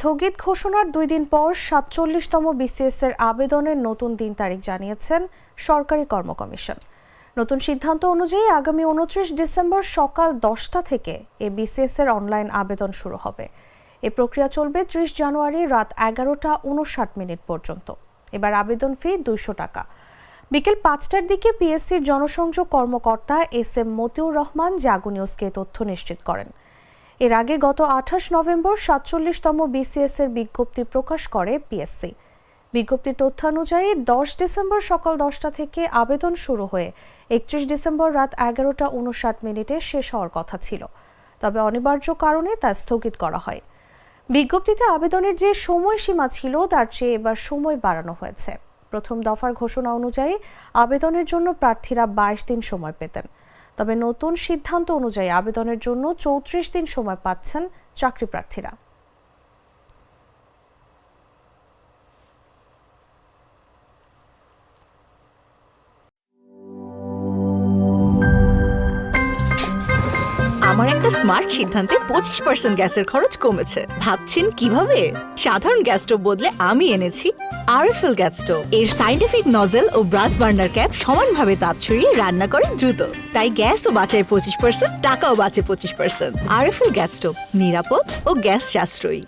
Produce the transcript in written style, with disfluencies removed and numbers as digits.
স্থগিত ঘোষণার 2 দিন পর ৪৭তম বিসিএস এর আবেদনের নতুন দিন তারিখ জানিয়েছেন সরকারি কর্ম কমিশন। নতুন সিদ্ধান্ত অনুযায়ী আগামী ২৯ ডিসেম্বর সকাল ১০টা থেকে এই বিসিএস এর অনলাইন আবেদন শুরু হবে। এই প্রক্রিয়া চলবে ৩০ জানুয়ারি রাত ১১টা ৫৯ পর্যন্ত। এবার আবেদন ফি ২০০ টাকা। বিকেল ৫টার দিকে পিএসসির জনসংযোগ কর্মকর্তা এস.এম. মতিউর রহমান জাগো নিউজকে তথ্য নিশ্চিত করেন। এর আগে গত ২৮ নভেম্বর ৪৭তম বিসিএস এর বিজ্ঞপ্তি প্রকাশ করে পিএসসি। বিজ্ঞপ্তির তথ্যানুযায়ী ১০ ডিসেম্বর সকাল ১০টা থেকে আবেদন শুরু হয়ে ৩১ ডিসেম্বর রাত ১১টা ৫৯ শেষ হওয়ার কথা ছিল, তবে অনিবার্য কারণে তা স্থগিত করা হয়। বিজ্ঞপ্তিতে আবেদনের যে সময়সীমা ছিল তার চেয়ে এবার সময় বাড়ানো হয়েছে। প্রথম দফার ঘোষণা অনুযায়ী আবেদনের জন্য প্রার্থীরা ২২ দিন সময় পেতেন, তবে নতুন সিদ্ধান্ত অনুযায়ী আবেদনের জন্য ৩৪ দিন সময় পাচ্ছেন চাকরি প্রার্থীরা। আমার একটা স্মার্ট সিদ্ধান্তে 25% গ্যাসের খরচ কমেছে। ভাবছেন কিভাবে? সাধারণ গ্যাস স্টোভ বদলে আমি এনেছি আরএফএল গ্যাস স্টোভ। এর সাইন্টিফিক নজল ও ব্রাস বার্নার ক্যাপ সমানভাবে তাপ ছড়িয়ে রান্না করে দ্রুত, তাই গ্যাসও বাঁচায় 25%, টাকাও বাঁচে 25%। আরএফএল গ্যাস স্টোভ নিরাপদ ও গ্যাস সাশ্রয়ী।